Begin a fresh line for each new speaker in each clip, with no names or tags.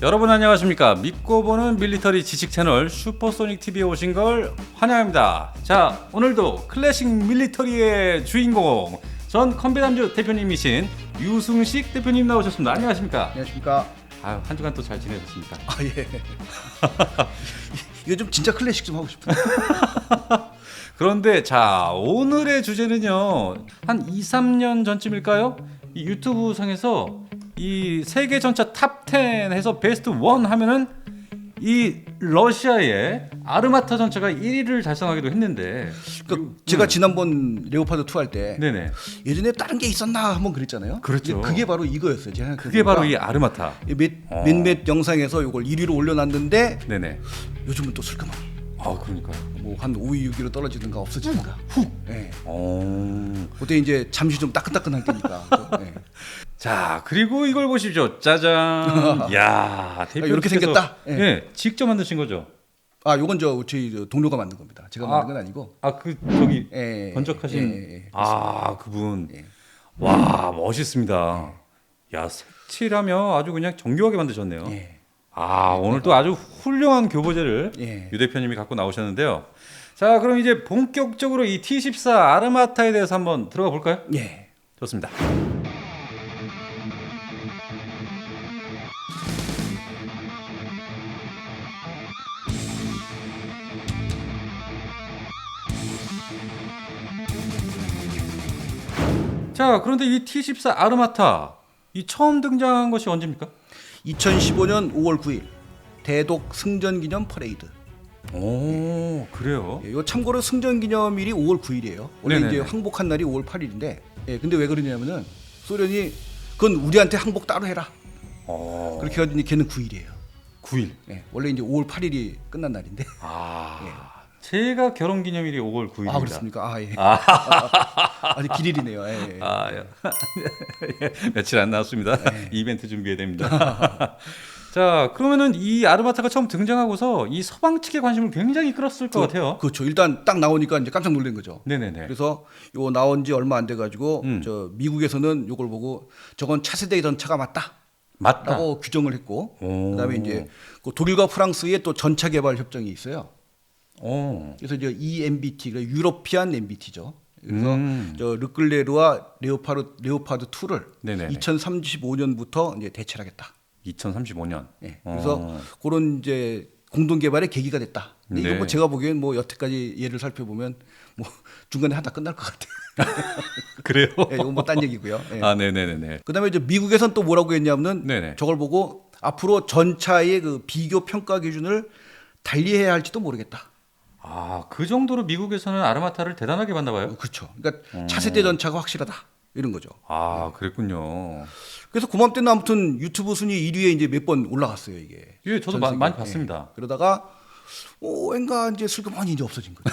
여러분 안녕하십니까? 믿고 보는 밀리터리 지식 채널 슈퍼소닉 TV에 오신 걸 환영합니다. 자, 오늘도 클래식 밀리터리의 주인공 전 컴뱃안주 대표님이신 유승식 대표님 나오셨습니다. 안녕하십니까?
안녕하십니까?
아유, 한 주간 또 잘 지내셨습니까?
아 예. 이거 좀 진짜 클래식 좀 하고 싶은데.
그런데 자, 오늘의 주제는요. 한 2, 3년 전쯤일까요? 이 유튜브 상에서 이 세계 전차 탑10 해서 베스트 1 하면은 이 러시아의 아르마타 전차가 1위를 달성하기도 했는데
그러니까 제가 지난번 레오파드 2 할 때
네네.
예전에 다른 게 있었나 한번 그랬잖아요.
그렇죠.
근데 그게 바로 이거였어요. 제가
그게 바로 이 아르마타.
몇몇 영상에서 이걸 1위로 올려놨는데
네네.
요즘은 또 슬그머.
아, 그러니까요.
뭐 한 5위, 6위로 떨어지든가 없어지든가. 훅. 예. 그때 이제 잠시 좀 따끈따끈할 때니까. 예.
자, 그리고 이걸 보십시오. 짜잔. 야,
이렇게 생겼다?
예.
예.
직접 만드신 거죠?
아, 요건 저희 동료가 만든 겁니다. 제가 만든 건 아니고.
아, 그 저기
예.
번쩍하신
예.
아, 그분.
예.
와, 멋있습니다. 야, 색칠하며 아주 그냥 정교하게 만드셨네요.
예.
아, 오늘 또 아주 훌륭한 교보제를
예.
유 대표님이 갖고 나오셨는데요. 자, 그럼 이제 본격적으로 이 T14 아르마타에 대해서 한번 들어가 볼까요?
예.
좋습니다. 자, 그런데 이 T14 아르마타 이 처음 등장한 것이 언제입니까?
2015년 5월 9일 대독 승전기념 퍼레이드.
오, 그래요?
예, 요 참고로 승전기념일이 5월 9일이에요. 원래
네네네.
이제 항복한 날이 5월 8일인데, 예, 근데 왜 그러냐면은 소련이 그건 우리한테 항복 따로 해라. 그렇게 해가지고 걔는 9일이에요.
9일.
예, 원래 이제 5월 8일이 끝난 날인데.
아, 제가 결혼 기념일이 5월 9일입니다.
아 그렇습니까? 아 예. 아주 길일이네요. 예, 예.
아, 예. 며칠 안 남았습니다. 이벤트 준비해야 됩니다. 자, 그러면은 이 아르마타가 처음 등장하고서 이 서방 측의 관심을 굉장히 끌었을 것 같아요.
그렇죠. 일단 딱 나오니까 이제 깜짝 놀란 거죠.
네네네.
그래서 요 나온 지 얼마 안 돼 가지고 저 미국에서는 요걸 보고 저건 차세대 전차가 맞다.
맞다.
라고 규정을 했고,
오.
그다음에 이제 그 독일과 프랑스의 또 전차 개발 협정이 있어요.
오.
그래서 이제 EMBT, 그러니까 유러피안 MBT죠. 그래서 저 르클레르와 레오파드 2를
네네네.
2035년부터 이제 대체하겠다.
2035년.
예. 그래서 그런 이제 공동 개발의 계기가 됐다. 근데 이거 뭐 제가 보기엔 뭐 여태까지 예를 살펴보면 뭐 중간에 하다 끝날 것 같아요.
그래요?
예, 이건 뭐 딴 얘기고요. 예.
아, 네네네.
그다음에 이제 미국에선 또 뭐라고 했냐면은
네네.
저걸 보고 앞으로 전차의 그 비교 평가 기준을 달리해야 할지도 모르겠다.
아, 그 정도로 미국에서는 아르마타를 대단하게 봤나 봐요?
그렇죠. 그러니까 차세대 전차가 확실하다 이런 거죠.
아, 그랬군요.
그래서 그맘때는 아무튼 유튜브 순위 1위에 이제 몇 번 올라갔어요 이게.
예, 저도
전 세계.
많이 봤습니다.
그러다가 왠가 이제 슬그머니 이제 없어진 거죠.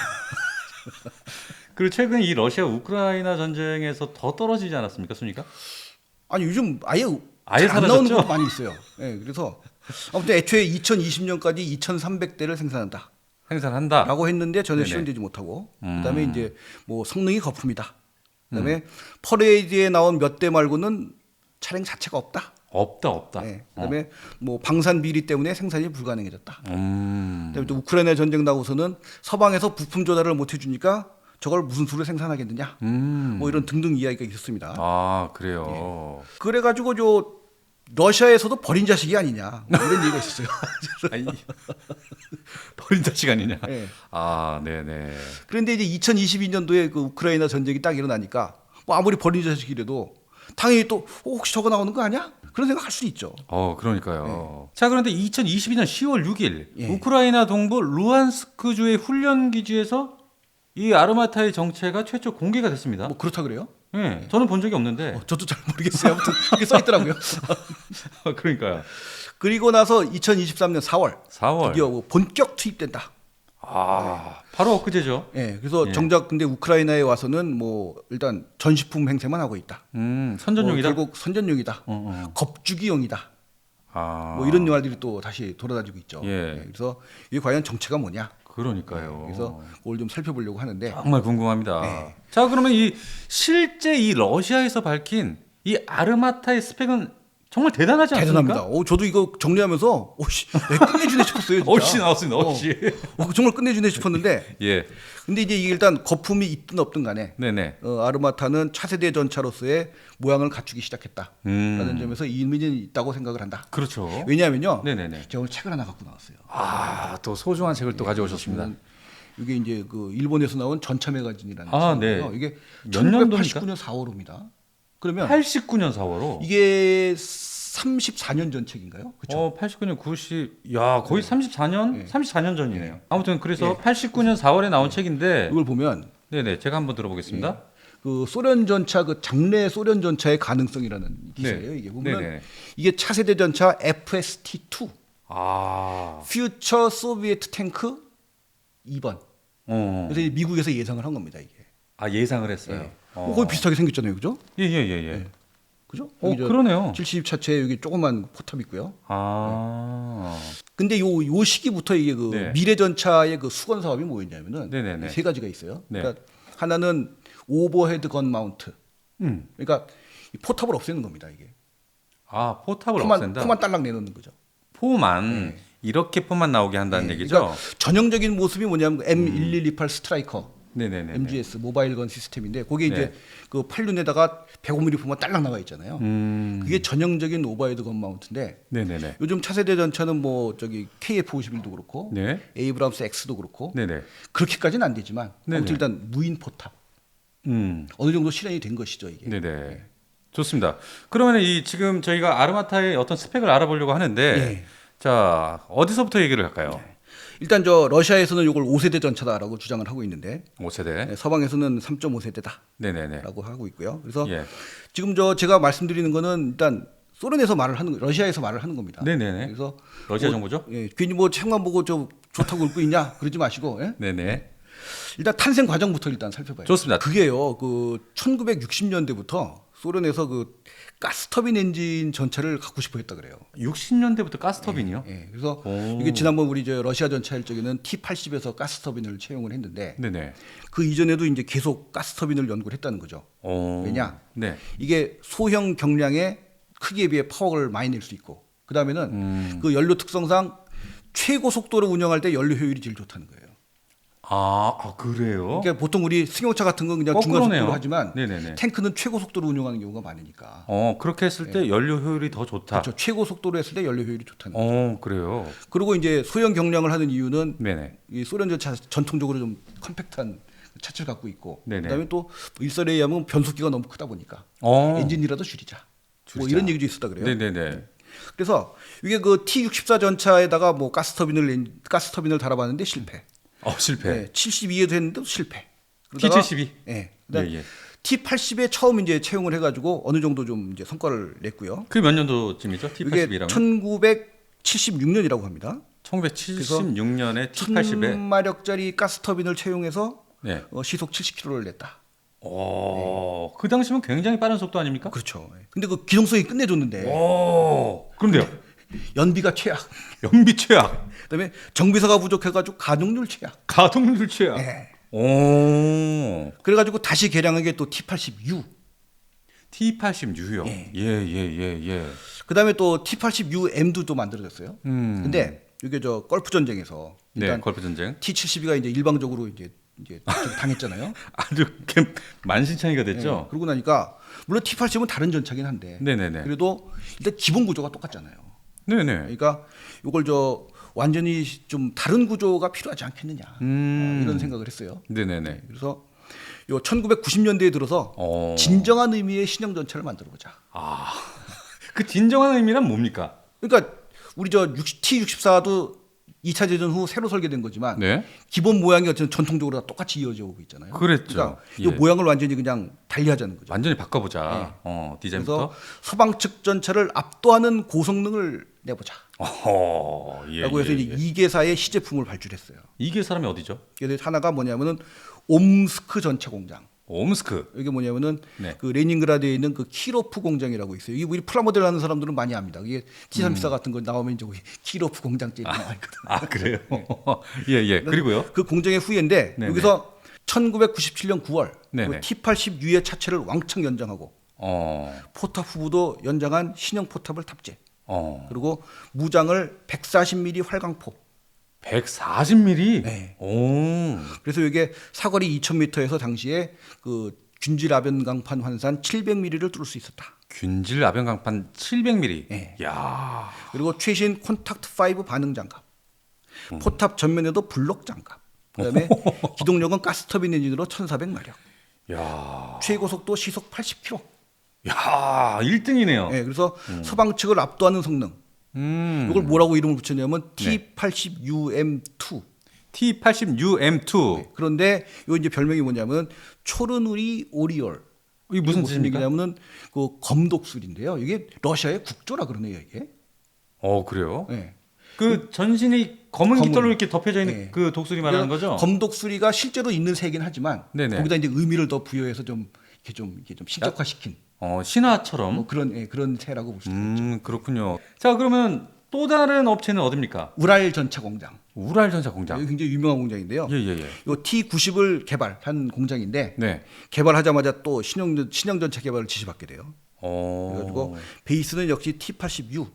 그리고 최근 이 러시아 우크라이나 전쟁에서 더 떨어지지 않았습니까, 순위가?
아니 요즘 아예
아예
잘 안 나오는
사라졌죠?
것도 많이 있어요. 예, 그래서 아무튼 애초에 2020년까지 2,300대를 생산한다.
생산한다.
라고 했는데 전혀
네네.
실현되지 못하고 그다음에 이제 뭐 성능이 거품이다. 그다음에 퍼레이드에 나온 몇 대 말고는 차량 자체가 없다.
없다.
네. 그다음에 뭐 방산 비리 때문에 생산이 불가능해졌다.
음.
그다음에 또 우크라이나 전쟁 나고서는 서방에서 부품 조달을 못 해주니까 저걸 무슨 수로 생산하겠느냐. 뭐 이런 등등 이야기가 있었습니다.
아, 그래요.
그래가지고 저 러시아에서도 버린 자식이 아니냐 뭐 이런 얘기가 있었어요.
아니, 버린 자식 아니냐.
네.
아, 네네.
그런데 이제 2022년도에 그 우크라이나 전쟁이 딱 일어나니까 뭐 아무리 버린 자식이라도 당연히 또 혹시 저거 나오는 거 아니야? 그런 생각 할 수 있죠.
그러니까요. 자, 그런데 2022년 10월 6일
예.
우크라이나 동부 루안스크주의 훈련 기지에서 이 아르마타의 정체가 최초 공개가 됐습니다.
뭐 그렇다 그래요?
예, 저는 본 적이 없는데.
저도 잘 모르겠어요. 아무튼 그게 써 있더라고요.
그러니까요.
그리고 나서 2023년 4월
4월.
드디어 뭐 본격 투입된다.
아, 바로 엊그제죠.
예, 그래서
예.
정작 근데 우크라이나에 와서는 뭐 일단 전시품 행세만 하고 있다.
선전용이다.
결국 선전용이다. 겁주기용이다.
아,
뭐 이런 말들이 또 다시 돌아다니고 있죠.
예.
그래서 이게 과연 정체가 뭐냐?
그러니까요.
그래서 그걸 좀 살펴보려고 하는데
정말 궁금합니다.
네.
자, 그러면 이 실제 이 러시아에서 밝힌 이 아르마타의 스펙은 정말 대단하지 않습니까?
대단합니다. 저도 이거 정리하면서 끝내주네 싶었어요. 진짜.
어씨 나왔습니다. 어씨.
정말 끝내주네 싶었는데.
예.
근데 이제 이게 일단 거품이 있든 없든 간에
네네.
아르마타는 차세대 전차로서의 모양을 갖추기 시작했다라는 점에서 의미는 있다고 생각을 한다.
그렇죠.
왜냐하면요.
네네네.
제가 오늘 책을 하나 갖고 나왔어요.
또 소중한 책을 또 가져오셨습니다.
이게 이제 그 일본에서 나온 전차 매거진이라는
네.
책이에요. 이게
몇 년도입니까?
1989년 4월호입니다. 그러면
89년 4월호.
이게 34년 전 책인가요? 그렇죠.
89년 90. 야, 거의 34년?
네.
34년 전이네요. 아무튼 그래서
네.
89년 4월에 나온 책인데
이걸 보면
네네. 제가 한번 들어보겠습니다.
그 소련 전차 그 장래 소련 전차의 가능성이라는 기사예요. 이게 보면
네네.
이게 차세대 전차 FST2
아.
퓨처 소비에트 탱크 2번. 그래서 이제 미국에서 예상을 한 겁니다, 이게.
예상을 했어요.
네. 거의 비슷하게 생겼잖아요, 그죠?
예.
그죠?
그러네요.
70차체 여기 조그만 포탑 있고요. 근데 요 시기부터 이게 그
네.
미래 전차의 그 수건 사업이 뭐였냐면은
네네네.
세 가지가 있어요.
네.
그러니까 하나는 오버헤드 건 마운트. 그러니까 이 포탑을 없애는 겁니다, 이게.
포탑을 없앤다.
포만 딸랑 내놓는 거죠.
포만 이렇게 포만 나오게 한다는 얘기죠.
그러니까 전형적인 모습이 뭐냐면 M1128 스트라이커.
네네네.
MGS 모바일 건 시스템인데 거기에
네.
이제 그 8륜에다가 105mm 포만 딸랑 나와 있잖아요. 그게 전형적인 오버헤드 건 마운트인데
네네네.
요즘 차세대 전차는 뭐 저기 KF-51도 그렇고
네.
에이브람스 X도 그렇고
네네.
그렇게까지는 안 되지만
네네.
아무튼 일단 무인 포탑 어느 정도 실현이 된 것이죠 이게.
네네. 좋습니다. 그러면 이 지금 저희가 아르마타의 어떤 스펙을 알아보려고 하는데
네.
자 어디서부터 얘기를 할까요?
일단 저 러시아에서는 이걸 5세대 전차다라고 주장을 하고 있는데
5세대.
서방에서는 3.5세대다라고
네네네.
하고 있고요. 그래서
예.
지금 제가 말씀드리는 거는 일단 소련에서 말을 하는 러시아에서 말을 하는 겁니다.
네네네.
그래서
러시아 정보죠?
예, 괜히 뭐 책만 보고 좋다고 읽고 있냐 그러지 마시고 예?
네네.
일단 탄생 과정부터 일단 살펴봐요.
좋습니다.
그게요. 그 1960년대부터 소련에서 그 가스터빈 엔진 전차를 갖고 싶어 했다 그래요.
60년대부터 가스터빈이요?
예. 그래서 이게 지난번 우리 러시아 전차일 적에는 T-80에서 가스터빈을 채용을 했는데
네네.
그 이전에도 이제 계속 가스터빈을 연구를 했다는 거죠. 왜냐?
네.
이게 소형 경량의 크기에 비해 파워를 많이 낼 수 있고 그다음에는 그 연료 특성상 최고 속도로 운영할 때 연료 효율이 제일 좋다는 거예요.
그래요?
그러니까 보통 우리 승용차 같은 건 그냥 중간
그러네요.
속도로 하지만
네네네.
탱크는 최고 속도로 운영하는 경우가 많으니까.
그렇게 했을 때 연료 효율이 더 좋다.
그렇죠. 최고 속도로 했을 때 연료 효율이 좋다는 거죠.
그래요.
그리고 이제 소형 경량을 하는 이유는
네네.
이 소련 전차 전통적으로 좀 컴팩트한 차체를 갖고 있고
네네.
그다음에 또 일설에 의하면 변속기가 너무 크다 보니까 엔진이라도 줄이자. 뭐 이런 얘기도 있었다 그래요.
네네네.
그래서 이게 그 T-64 전차에다가 뭐 가스터빈을 달아봤는데 실패.
실패.
네, 72에도 했는데도 실패. 그러다가
T-72.
네. 그다음에
예.
T-80에 처음 이제 채용을 해가지고 어느 정도 좀 이제 성과를 냈고요.
그게 몇 년도쯤이죠?
이게
T-80이라면?
1976년이라고 합니다.
1976년에 T-80에
1000마력짜리 가스터빈을 채용해서
네.
시속 70km를 냈다.
그 당시면 굉장히 빠른 속도 아닙니까?
그렇죠. 근데 그 기동성이 끝내줬는데
그런데요.
연비가 최악.
연비 최악,
그다음에 정비사가 부족해가지고 가동률 최악.
가동률 최악.
네.
오.
그래가지고 다시 개량한 게 또 T-80U.
T-80U요.
예.
예.
그다음에 또 T-80UM도 또 만들어졌어요. 근데 이게 저 걸프 전쟁에서 일단
네, 걸프 전쟁.
T-72가 이제 일방적으로 이제 당했잖아요.
아주 만신창이가 됐죠.
네. 그러고 나니까 물론 T-80은 다른 전차긴 한데
네네네.
그래도 일단 기본 구조가 똑같잖아요.
네네.
그러니까 이걸 완전히 좀 다른 구조가 필요하지 않겠느냐 이런 생각을 했어요.
네네네.
그래서 요 1990년대에 들어서 진정한 의미의 신형 전차를 만들어 보자.
그 진정한 의미란 뭡니까?
그러니까 우리 T-64도 2차 대전 후 새로 설계된 거지만
네.
기본 모양이 어쨌든 전통적으로 다 똑같이 이어져 오고 있잖아요.
그랬죠.
그러니까
예.
이 모양을 완전히 그냥 달리하자는 거죠.
완전히 바꿔보자. 디자인부터.
그래서 서방 측 전차를 압도하는 고성능을 내보자.
예,
라고 해서 이제 2개사의 시제품을 발주했어요.
이게 사람이 어디죠?
그래서 하나가 뭐냐면은 옴스크 전차 공장.
옴스크.
이게 뭐냐면은
네.
그 레닌그라드에 있는 그 키로프 공장이라고 있어요. 이게 우리 프라모델 하는 사람들은 많이 압니다. 이게 T-34 같은 거 나오면 이제 키로프 공장째 나와 있거든요.
그래요? 예. 그리고요?
그 공장의 후예인데
네네.
여기서 1997년 9월
네네.
그 T-80U의 차체를 왕창 연장하고 포탑 후보도 연장한 신형 포탑을 탑재.
어.
그리고 무장을 140mm 활강포.
140mm?
네.
오.
그래서 이게 사거리 2,000m에서 당시에 그 균질 아변 강판 환산 700mm를 뚫을 수 있었다.
균질 아변 강판 700mm.
네.
야.
그리고 최신 콘탁트 5 반응 장갑. 포탑 전면에도 블록 장갑. 그다음에 기동력은 가스터빈 엔진으로 1,400마력.
야.
최고 속도 시속 80km.
야, 1등이네요.
네, 그래서 서방 측을 압도하는 성능. 이걸 뭐라고 이름을 붙였냐면 T80UM2.
T80UM2.
그런데 요 이제 별명이 뭐냐면 초르누리 오리올.
이게 무슨
무슨
뜻입니까?
얘기냐면은 그 검독술인데요. 이게 러시아의 국조라 그러네요, 이게.
그래요?
네.
그 전신이 검은
검은.
깃털로 이렇게 덮여져 있는
네.
그 독수리 말하는 거죠?
검독수리가 실제로 있는 새긴 하지만
네네.
거기다 이제 의미를 더 부여해서 좀 신적화시킨
신화처럼.
뭐 그런 새라고 볼 수 있죠.
그렇군요. 자, 그러면 또 다른 업체는 어딥니까?
우랄 전차 공장.
우랄전차 공장.
여기 굉장히 유명한 공장인데요.
예, 예, 예.
요 T90을 개발한 공장인데
네.
개발하자마자 또 신형 전차 개발을 지시받게 돼요.
어.
그래가지고 베이스는 역시 T80U.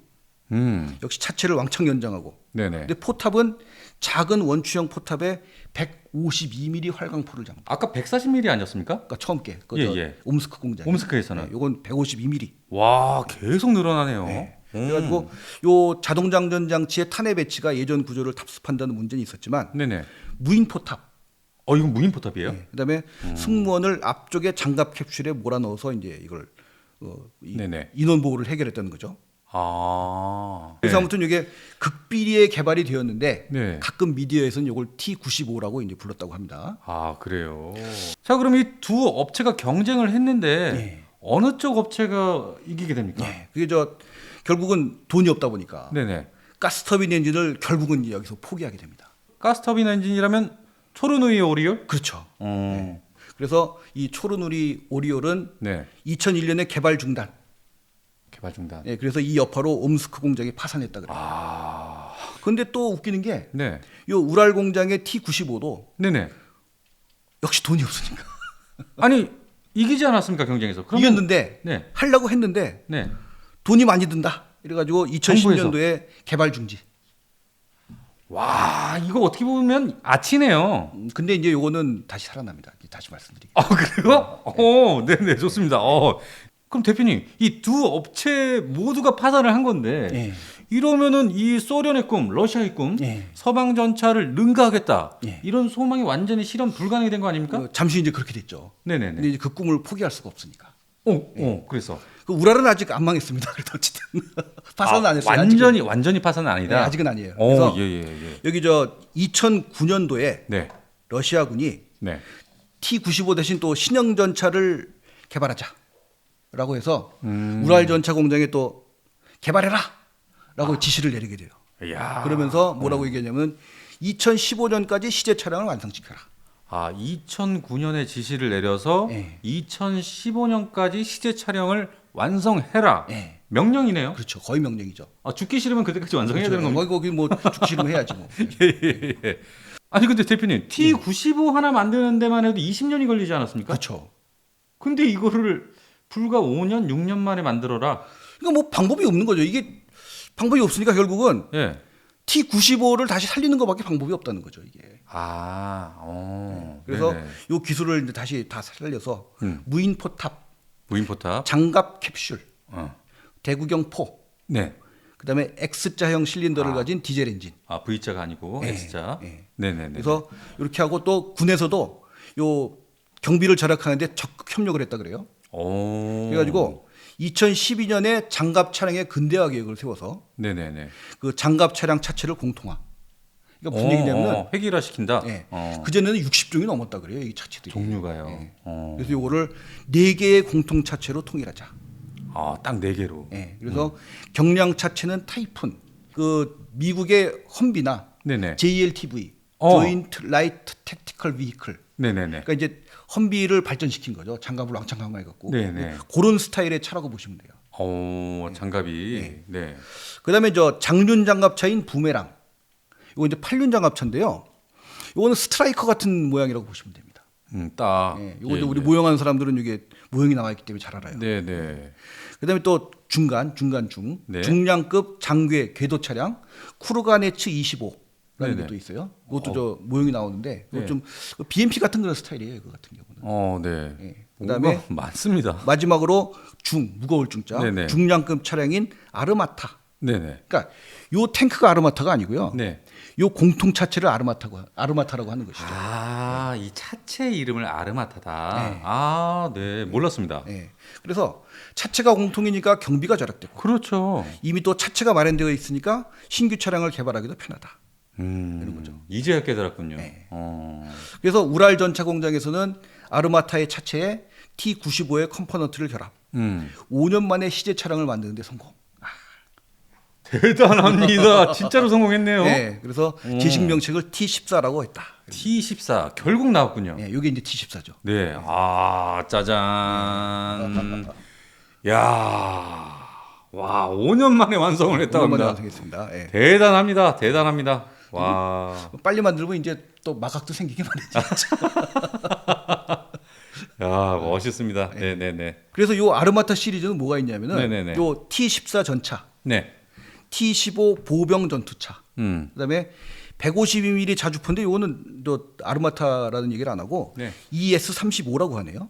음.
역시 차체를 왕창 연장하고.
네네.
근데 포탑은 작은 원추형 포탑에 152mm 활강포를 장착.
아까 140mm 아니었습니까?
그러니까 처음 게
예.
옴스크 공장.
옴스크에서는.
요건 152mm.
와, 계속 늘어나네요.
네. 그래가지고 요 자동 장전 장치의 탄핵 배치가 예전 구조를 답습한다는 문제는 있었지만
네네.
무인 포탑.
이건 무인 포탑이에요?
네. 그다음에 승무원을 앞쪽에 장갑 캡슐에 몰아넣어서 이제 이걸
네네.
인원 보호를 해결했다는 거죠.
아.
그래서
네.
아무튼 이게 극비리에 개발이 되었는데
네.
가끔 미디어에서는 이걸 T95라고 이제 불렀다고 합니다.
아, 그래요. 자, 그럼 이 두 업체가 경쟁을 했는데
네.
어느 쪽 업체가 이기게 됩니까?
네. 그게 결국은 돈이 없다 보니까
네네.
가스터빈 엔진을 결국은 여기서 포기하게 됩니다.
가스터빈 엔진이라면 초르누이 오리올?
그렇죠.
네.
그래서 이 초르누리 오리올은
네.
2001년에 개발 중단.
개발 중단.
예, 그래서 이 여파로 옴스크 공장이 파산했다 그래요.
아.
근데 또 웃기는 게
네.
요 우랄 공장의 T95도
네네.
역시 돈이 없으니까
아니, 이기지 않았습니까, 경쟁에서? 그러면-
이겼는데
네.
하려고 했는데
네.
돈이 많이 든다. 이래가지고 2010년도에 개발 중지.
와, 이거 어떻게 보면 아치네요.
근데 이제 요거는 다시 살아납니다. 다시 말씀드리게.
아, 그래요? 네네, 좋습니다. 그럼 대표님, 이 두 업체 모두가 파산을 한 건데,
예.
이러면은 이 소련의 꿈, 러시아의 꿈,
예.
서방 전차를 능가하겠다.
예.
이런 소망이 완전히 실현 불가능이 된 거 아닙니까?
잠시 이제 그렇게 됐죠.
네네네.
근데 이제 그 꿈을 포기할 수가 없으니까.
그래서.
그 우랄은 아직 안 망했습니다. 그래도 어쨌든 파산은 안 했어요.
완전히 파산은 아니다.
네, 아직은 아니에요. 그래서
예.
여기 2009년도에
네.
러시아군이
네.
T95 대신 또 신형 전차를 개발하자라고 해서 우랄 전차 공장에 또 개발해라라고 지시를 내리게 돼요.
이야.
그러면서 뭐라고 얘기하냐면 2015년까지 시제 차량을 완성시켜라.
2009년에 지시를 내려서
예.
2015년까지 시제 촬영을 완성해라.
예.
명령이네요.
그렇죠. 거의 명령이죠.
죽기 싫으면 그때까지 완성해야 되는 겁니다.
거기 뭐 죽기 싫으면 해야지 뭐.
예. 아니 근데 대표님 T95 하나 만드는 데만 해도 20년이 걸리지 않았습니까?
그렇죠.
근데 이거를 불과 5년, 6년 만에 만들어라.
그러니까 뭐 방법이 없는 거죠. 이게 방법이 없으니까 결국은
예.
T95를 다시 살리는 것밖에 방법이 없다는 거죠. 이게. 그래서
네네.
이 기술을 이제 다시 다 살려서 무인 포탑,
무인 포탑.
장갑 캡슐,
어.
대구경 포,
네.
그다음에 X자형 실린더를 가진 디젤 엔진.
V자가 아니고
예,
X자.
예.
네네네.
그래서 이렇게 하고 또 군에서도 요 경비를 절약하는데 적극 협력을 했다 그래요. 그래가지고 2012년에 장갑 차량의 근대화 계획을 세워서
네네네.
그 장갑 차량 차체를 공통화. 그러니까 무슨 얘기냐면
획일화 시킨다.
예. 그전에는 60종이 넘었다 그래요. 이 차체들이.
종류가요.
예. 그래서 이거를 4개의 공통 차체로 통일하자.
딱 4개로.
예. 그래서 경량 차체는 타이푼. 그 미국의 험비나
네네.
JLTV, 조인트 라이트 택티컬 비이클.
네네네.
그러니까 이제 험비를 발전시킨 거죠. 장갑을 왕창 강화해 갖고.
네네.
그런 스타일의 차라고 보시면 돼요.
장갑이. 네.
그다음에 장륜 장갑차인 부메랑. 이거 이제 8륜 장갑차인데요. 이거는 스트라이커 같은 모양이라고 보시면 됩니다.
딱.
예, 이것도 우리 모형하는 사람들은 이게 모형이 나와 있기 때문에 잘 알아요.
네네.
그다음에 또 중
네.
중량급 장괴 궤도 차량 쿠르가네츠 25라는
네네.
것도 있어요. 그것도 저 모형이 나오는데 그거
네.
좀 BMP 같은 그런 스타일이에요. 그 같은 경우는.
네.
예.
그다음에
그다음에
많습니다.
마지막으로 무거울 중자
네네.
중량급 차량인 아르마타.
네네.
그러니까 요 탱크가 아르마타가 아니고요.
네.
요 공통 차체를 아르마타라고 하는 것이죠.
이 차체 이름을 아르마타다.
네.
네. 몰랐습니다.
예. 그래서 차체가 공통이니까 경비가 절약되고
그렇죠.
이미 또 차체가 마련되어 있으니까 신규 차량을 개발하기도 편하다.
이런 거죠. 이제야 깨달았군요.
네.
어.
그래서 우랄 전차 공장에서는 아르마타의 차체에 T95의 컴포넌트를 결합. 5년 만에 시제 차량을 만드는데 성공.
대단합니다. 진짜로 성공했네요.
네, 그래서 제식 명칭을 T14라고 했다.
T14 결국 나왔군요.
네, 이게 이제 T14죠.
네. 짜잔. 야. 와, 5년 만에 완성을 했다고
5년 만에
합니다.
완성했습니다. 네.
대단합니다. 대단합니다. 와.
빨리 만들면 이제 또 마각도 생기게 말이죠.
야, 멋있습니다. 네, 네, 네.
그래서 요 아르마타 시리즈는 뭐가 있냐면은
네네네.
요 T14 전차,
네.
T15 보병 전투차, 그다음에 152mm 자주포인데 요거는 또 아르마타라는 얘기를 안 하고
네.
ES35라고 하네요.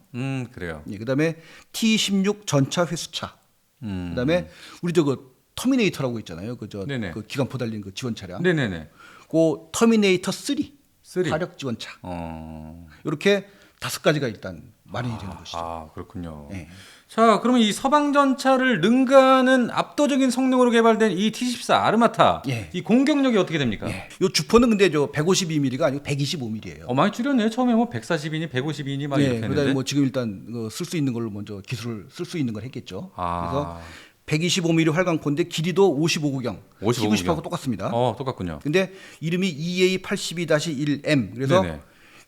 그래요.
예, 그다음에 T16 전차 회수차. 그다음에 우리 그 터미네이터라고 있잖아요.
네네.
그 기관포 달린 그 지원 차량.
네, 네, 네.
그 터미네이터 3,
3.
화력 지원차.
어.
이렇게 5가지가 일단 마련이 되는 것이죠.
그렇군요.
네.
자, 그러면 이 서방 전차를 능가하는 압도적인 성능으로 개발된 이 T14 아르마타,
예.
이 공격력이 어떻게 됩니까?
예. 요 주포는 근데 저 152mm가 아니고 125mm예요.
많이 줄였네요. 처음에 뭐 140이니 150이니 막 이렇게
그다음에
했는데.
뭐 지금 일단 쓸 수 있는 걸로 먼저 기술을 쓸 수 있는 걸 했겠죠.
아.
그래서 125mm 활강포인데 길이도 55구경,
55
1910하고 똑같습니다.
똑같군요.
근데 이름이 EA82-1M. 그래서
네네.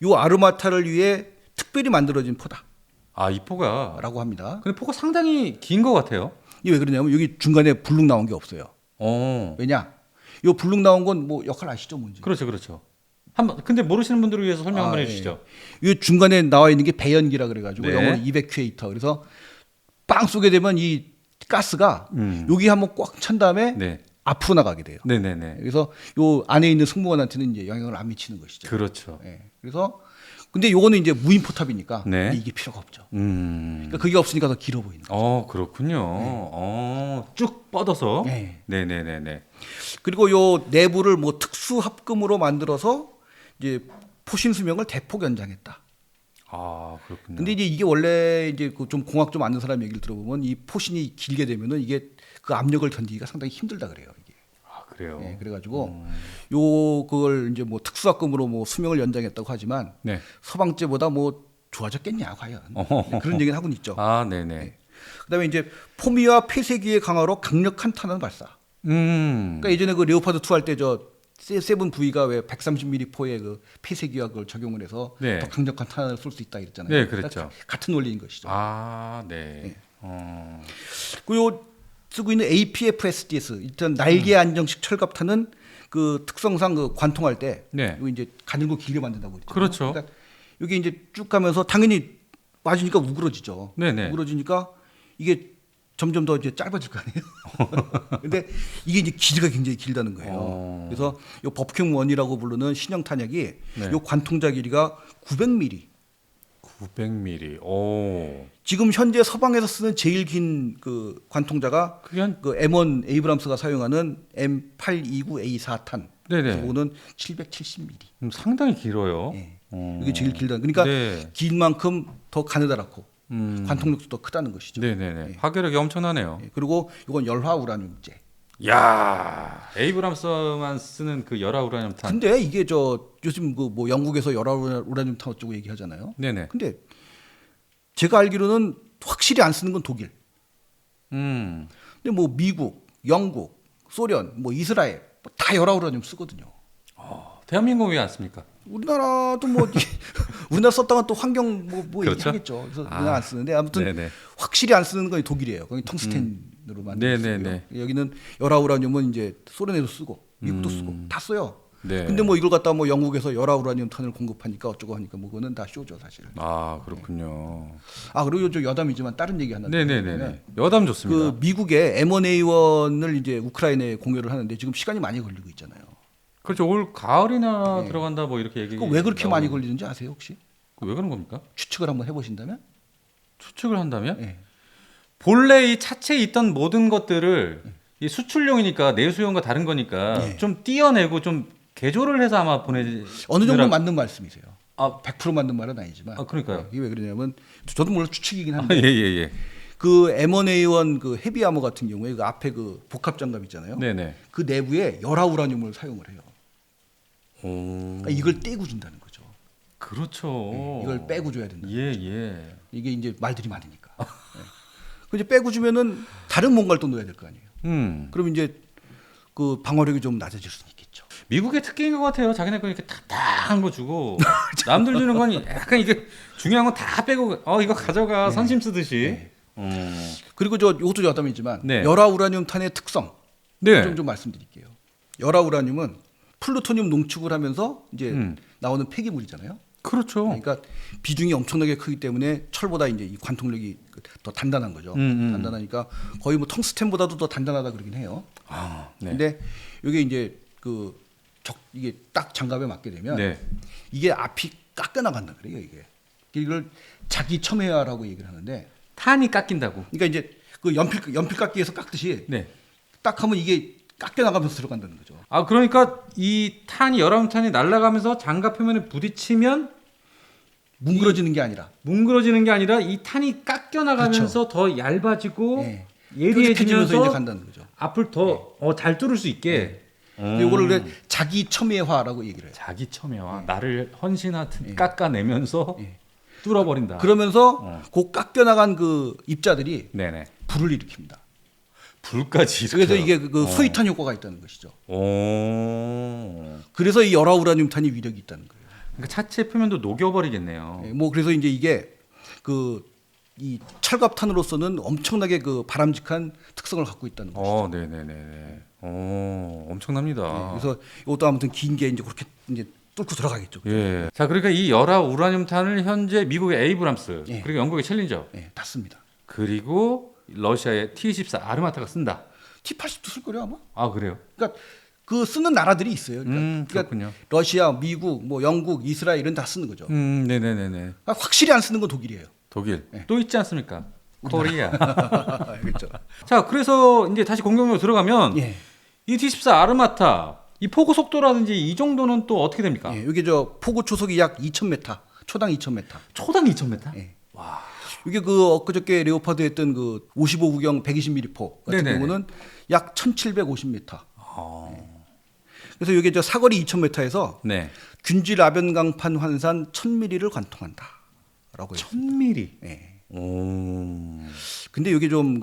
요 아르마타를 위해 특별히 만들어진 포다라고
이 포가.
합니다.
근데 포가 상당히 긴 것 같아요.
이게 왜 그러냐면 여기 중간에 불룩 나온 게 없어요. 왜냐? 요 불룩 나온 건 뭐 역할 아시죠, 뭔지?
그렇죠, 그렇죠. 근데 모르시는 분들을 위해서 설명 한번 해주시죠.
이 중간에 나와 있는 게 배연기라 그래가지고
네.
영어로 이베큐에이터. 그래서 빵 쏘게 되면 이 가스가 여기 한번 꽉 찬 다음에
네.
앞으로 나가게 돼요.
네네네.
그래서 요 안에 있는 승무원한테는 이제 영향을 안 미치는 것이죠.
그렇죠.
예. 그래서 근데 요거는 이제 무인 포탑이니까
네.
이게 필요가 없죠. 그러니까 그게 없으니까 더 길어 보이는 거죠.
그렇군요. 쭉 뻗어서.
네.
네네네네.
그리고 요 내부를 뭐 특수 합금으로 만들어서 이제 포신 수명을 대폭 연장했다.
그렇군요.
근데 이제 이게 원래 이제 그 좀 공학 좀 아는 사람 얘기를 들어보면 이 포신이 길게 되면은 이게 그 압력을 견디기가 상당히 힘들다 그래요. 이게.
그래요.
예, 그래가지고 요 그걸 이제 뭐 특수학금으로 뭐 수명을 연장했다고 하지만
네.
서방제보다 뭐 좋아졌겠냐 과연 네, 그런 얘기는 하고는 있죠.
네네.
그다음에 이제 포미와 폐쇄기의 강화로 강력한 탄환 발사. 그러니까 예전에 그 레오파드 2 할 때 저 세븐 V가 왜 130mm 포의 그 폐쇄기와 그걸 적용을 해서
네.
더 강력한 탄환을 쏠 수 있다 이랬잖아요.
네, 그랬죠.
그러니까 같은 원리인 것이죠.
네.
그리고 쓰고 있는 APF-SDS 일단 날개 안정식 철갑탄은 그 특성상 그 관통할 때
네.
이거 이제 가늘고 길게 만든다고 그랬죠.
그렇죠.
그러니까 이게 이제 쭉 가면서 당연히 맞으니까 우그러지죠.
네네.
우그러지니까 이게 점점 더 이제 짧아질 거 아니에요. 근데 이게 이제 길이가 굉장히 길다는 거예요. 그래서 요 버킹 원이라고 부르는 신형 탄약이
네.
요 관통자 길이가 900mm.
900mm. 오.
지금 현재 서방에서 쓰는 제일 긴 그 관통자가
그게 한
그 M1 에이브람스가 사용하는 M829A4탄.
네네.
그거는 770mm.
상당히 길어요.
예. 이게 제일 길다. 그러니까
네.
긴 만큼 더 가느다랗고 관통력도 더 크다는 것이죠.
네네네. 파괴력이 엄청나네요.
예. 그리고 이건 열화 우라늄제.
야, 에이브람스만 쓰는 그 열화 우라늄 탄.
근데 이게 저 요즘 그 뭐 영국에서 열화 우라늄 탄 어쩌고 얘기하잖아요.
네네.
근데 제가 알기로는 확실히 안 쓰는 건 독일.
음.
근데 뭐 미국, 영국, 소련, 뭐 이스라엘 뭐다 열화 우라늄 쓰거든요.
대한민국 왜 안 씁니까?
우리나라도 뭐 우리나라 썼다가 또 환경 뭐
그렇죠?
얘기하겠죠. 그래서 우리나라 안 쓰는데 아무튼
네네.
확실히 안 쓰는 건 독일이에요. 거기 텅스텐으로 만든
네네네.
쓰고요. 여기는 열화 우라늄은 이제 소련에도 쓰고 미국도 쓰고 다 써요.
네.
근데 뭐 이걸 갖다 뭐 영국에서 열화우라늄탄을 공급하니까 어쩌고 하니까 뭐 그거는 다 쇼죠 사실은.
아 그렇군요.
아 그리고 저 여담이지만 다른 얘기 하나.
네네네. 여담 좋습니다.
그 미국의 M1A1을 이제 우크라이나에 공유를 하는데 지금 시간이 많이 걸리고 있잖아요.
그렇죠. 올 가을이나
네.
들어간다 뭐 이렇게 얘기.
왜 그렇게 많이 걸리는지 아세요 혹시?
왜 그런 겁니까?
추측을 한번 해보신다면?
추측을 한다면
네.
본래 이 차체에 있던 모든 것들을 이 수출용이니까 내수용과 다른 거니까
네.
좀 띄어내고 좀 개조를 해서 아마
어느 정도 맞는 말씀이세요.
아,
100% 맞는 말은 아니지만.
그러니까요.
이게 왜 그러냐면 저도 물론 추측이긴
아,
한데
예.
그 M1A1 그 헤비 아머 같은 경우에 그 앞에 그 복합 장갑 있잖아요.
네네.
그 내부에 열화우라늄을 사용을 해요.
오.
그러니까 이걸 떼고 준다는 거죠.
그렇죠.
이걸 빼고 줘야 된다.
예.
이게 이제 말들이 많으니까. 그 이제 빼고 주면은 다른 뭔가를 또 넣어야 될 거 아니에요. 그럼 이제 그 방어력이 좀 낮아질 수는 있겠죠.
미국의 특기인 것 같아요. 자기네 거 이렇게 탁탁한 거 주고 남들 주는 건 약간 이게 중요한 건 다 빼고 이거 가져가 선심 쓰듯이.
그리고 저 이것도 여담이지만
네.
열화우라늄탄의 특성
네.
좀 말씀드릴게요. 열화우라늄은 플루토늄 농축을 하면서 이제 나오는 폐기물이잖아요.
그렇죠.
그러니까 비중이 엄청나게 크기 때문에 철보다 이제 이 관통력이 더 단단한 거죠. 단단하니까 거의 뭐 텅스텐보다도 더 단단하다 그러긴 해요.
아, 네.
근데 이게 이제 이게 딱 장갑에 맞게 되면
네.
이게 앞이 깎여 나간다 그래요. 이걸 자기 첨예화라고 얘기를 하는데,
탄이 깎인다고.
그러니까 이제 그 연필 깎기에서 깎듯이
네.
딱 하면 이게 깎여 나가면서 들어간다는 거죠.
아 그러니까 이 탄이 열화음탄이 날아가면서 장갑 표면에 부딪히면
뭉그러지는 게 아니라
뭉그러지는 게 아니라 이 탄이 깎여 나가면서 더 얇아지고
네.
예리해지면서
이제 간다는 거죠.
앞을 더 잘 뚫을 수 있게.
이거를 자기 첨예화라고 얘기를 해요.
자기 첨예와 나를 헌신하듯 깎아내면서 뚫어버린다.
그러면서 그 깎여 나간 그 입자들이
네네.
불을 일으킵니다.
불까지.
그래서 이게 그 소위탄 효과가 있다는 것이죠.
오.
그래서 이 열화우라늄탄이 위력이 있다는 거예요.
그러니까 차체 표면도 녹여버리겠네요.
뭐 그래서 이제 이게 이 철갑탄으로서는 엄청나게 그 바람직한 특성을 갖고 있다는 것이죠.
네네네네. 엄청납니다.
그래서 이것도 아무튼 긴 게 이제 그렇게 이제 뚫고 들어가겠죠.
예. 자, 그러니까 이 열화 우라늄탄을 현재 미국의 에이브람스
예.
그리고 영국의 챌린저
네, 닿습니다.
그리고 러시아의 T-14 아르마타가 쓴다.
T-80도 쓸 거예요 아마.
아 그래요?
그러니까 그 쓰는 나라들이 있어요. 그러니까
그렇군요.
러시아, 미국, 뭐 영국, 이스라엘은 다 쓰는 거죠.
네네네네.
그러니까 확실히 안 쓰는 건 독일이에요.
독일 또 있지 않습니까? 코리아.
그렇죠.
자, 그래서 이제 다시 공격으로 들어가면
예.
이 T-14 아르마타 이 포구 속도라든지 이 정도는 또 어떻게 됩니까?
예, 이게 저 포구 초속이 약 2,000m, 초당 2,000m.
초당 2,000m?
예.
와.
이게 그 엊그저께 레오파드 했던 그 55구경 120mm 포 같은
네네네.
경우는 약 1,750m. 그래서 이게 저 사거리 2,000m에서
네.
균지 라변 강판 환산 1,000mm를 관통한다라고 해요.
1000mm.
예.
오.
근데 이게 좀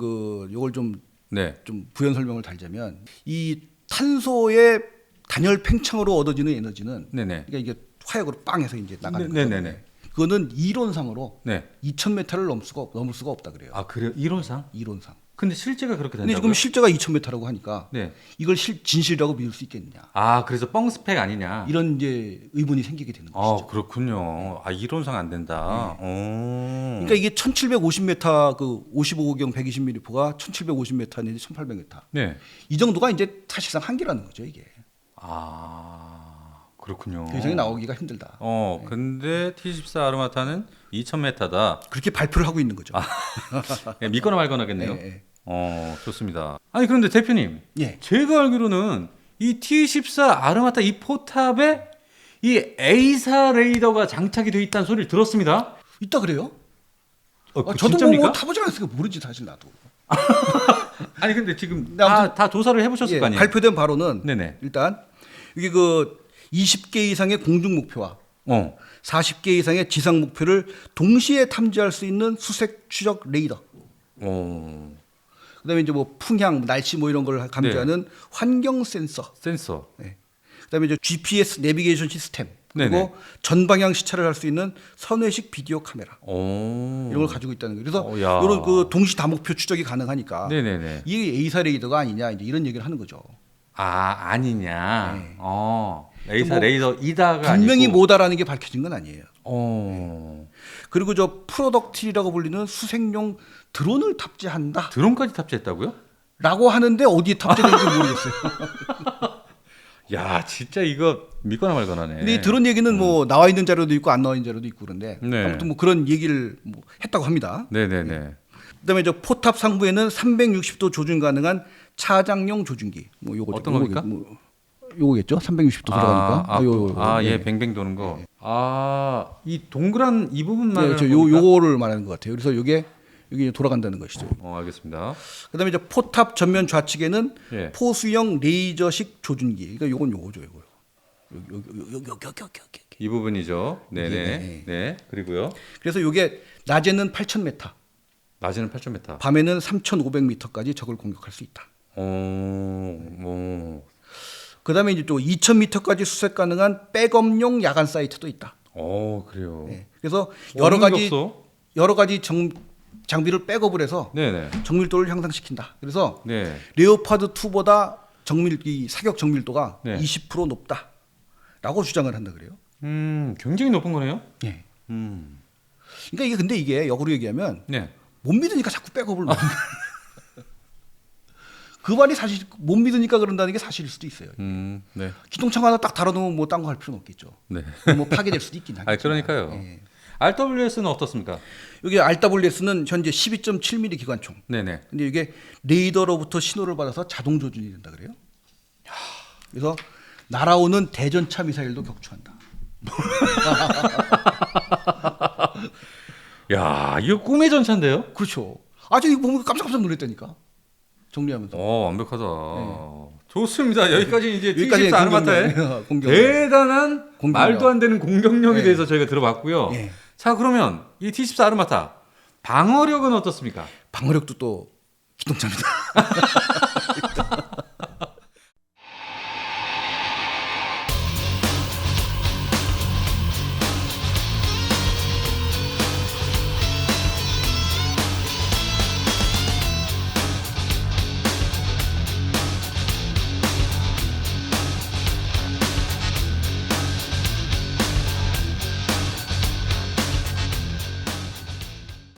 요걸 좀
네.
부연 설명을 달자면 이 탄소의 단열 팽창으로 얻어지는 에너지는
네네.
그러니까 이게 화약으로 빵해서 이제 나가는
네,
거죠.
네네네.
그거는 이론상으로
네.
2,000m를 넘을 수가 없다 그래요.
아 그래요? 이론상?
이론상.
근데 실제가 그렇게
근데
된다고요?
지금 실제가 2,000m라고 하니까
네.
이걸 진실이라고 믿을 수 있겠느냐?
아 그래서 뻥 스펙 아니냐?
이런 이제 의문이 생기게 되는
아
것이죠.
그렇군요. 아 이론상 안 된다.
그러니까 이게 1,750m 그 55구경 120mm 포가 1,750m 내지 1,800m.
네.
이 정도가 이제 사실상 한계라는 거죠 이게.
아 그렇군요.
그 이상이 나오기가 힘들다.
근데 T-14 아르마타는 2,000m다.
그렇게 발표를 하고 있는 거죠.
믿거나 말거나겠네요.
예.
좋습니다. 아니 그런데 대표님,
예.
제가 알기로는 이 T-14 아르마타 이 포탑에 이 에이사 레이더가 장착이 돼 있다는 소리를 들었습니다.
있다 그래요?
그
저도
진짜입니까?
뭐 타보지 않았으니까 모르지 사실 나도.
아니 근데 지금
네, 아무튼-
다 조사를 해보셨을
예,
거 아니에요?
발표된 바로는
네네.
일단 이게 그 20개 이상의 공중 목표와 40개 이상의 지상 목표를 동시에 탐지할 수 있는 수색 추적 레이더. 그다음에 이제 뭐 풍향, 날씨 뭐 이런 걸 감지하는 환경 센서.
센서.
그다음에 이제 GPS 내비게이션 시스템. 그리고
네네.
전방향 시차를 할 수 있는 선회식 비디오 카메라.
오.
이런 걸 가지고 있다는 거예요. 그래서
야.
이런 그 동시 다목표 추적이 가능하니까
네네네.
이게 에이사 레이더가 아니냐 이제 이런 얘기를 하는 거죠.
아 아니냐.
네.
레이사 레이더이다가
분명히
아니고.
뭐다라는 게 밝혀진 건 아니에요.
어.
그리고 저 프로덕티라고 불리는 수색용 드론을 탑재한다.
드론까지 탑재했다고요?
라고 하는데 어디에 탑재되는지 모르겠어요.
야, 진짜 이거 믿거나 말거나네.
근데 이 드론 얘기는 뭐 나와 있는 자료도 있고 안 나와 있는 자료도 있고 그런데
네.
아무튼 뭐 그런 얘기를 뭐 했다고 합니다.
네네네.
그다음에 저 포탑 상부에는 360도 조준 가능한 차장용 조준기. 뭐 요거
어떤 겁니까?
뭐 요거겠죠? 360도 돌아가니까.
예, 뱅뱅 도는 거. 아, 이 동그란 이 부분만.
네, 저 요거를 말하는 것 같아요. 그래서 요게 여기 돌아간다는 것이죠.
알겠습니다.
그다음에 저 포탑 전면 좌측에는
예.
포수형 레이저식 조준기. 그러니까 요건 요거죠, 요거. 여기.
이 부분이죠. 네네.
예.
네. 그리고요.
그래서 요게 낮에는 8,000m,
낮에는 8,000m.
밤에는 3,500m까지 적을 공격할 수 있다. 그다음에 이제 또 2,000m까지 수색 가능한 백업용 야간 사이트도 있다.
그래요.
네. 그래서
없는 게 없어.
여러 가지 장비를 백업을 해서
네네.
정밀도를 향상시킨다. 그래서
네.
레오파드 2보다 이 사격 정밀도가
네.
20% 높다라고 주장을 한다 그래요.
굉장히 높은 거네요.
네.
음.
그러니까 이게 역으로 얘기하면
네.
못 믿으니까 자꾸 백업을 넣는 그 말이 사실 못 믿으니까 그런다는 게 사실일 수도 있어요.
네.
기동창 하나 딱 달아놓으면 뭐 딴 거 할 필요는 없겠죠.
네.
뭐 파괴될 수도 있긴 하겠죠.
그러니까요.
예.
RWS는 어떻습니까?
여기 RWS는 현재 12.7mm 기관총.
네네.
근데 이게 레이더로부터 신호를 받아서 자동 조준이 된다 그래요. 그래서 날아오는 대전차 미사일도 격추한다.
야, 이거 꿈의 전차인데요?
그렇죠. 아주 이거 보면 깜짝깜짝 놀랐다니까. 정리하면서.
완벽하다. 좋습니다. 여기까지 이제
여기까지
T14 아르마타의
공격.
대단한
공격력.
말도 안 되는 공격력에
네.
대해서 저희가 들어봤고요.
네.
자, 그러면 이 T14 아르마타 방어력은 어떻습니까?
방어력도 또 기동차입니다.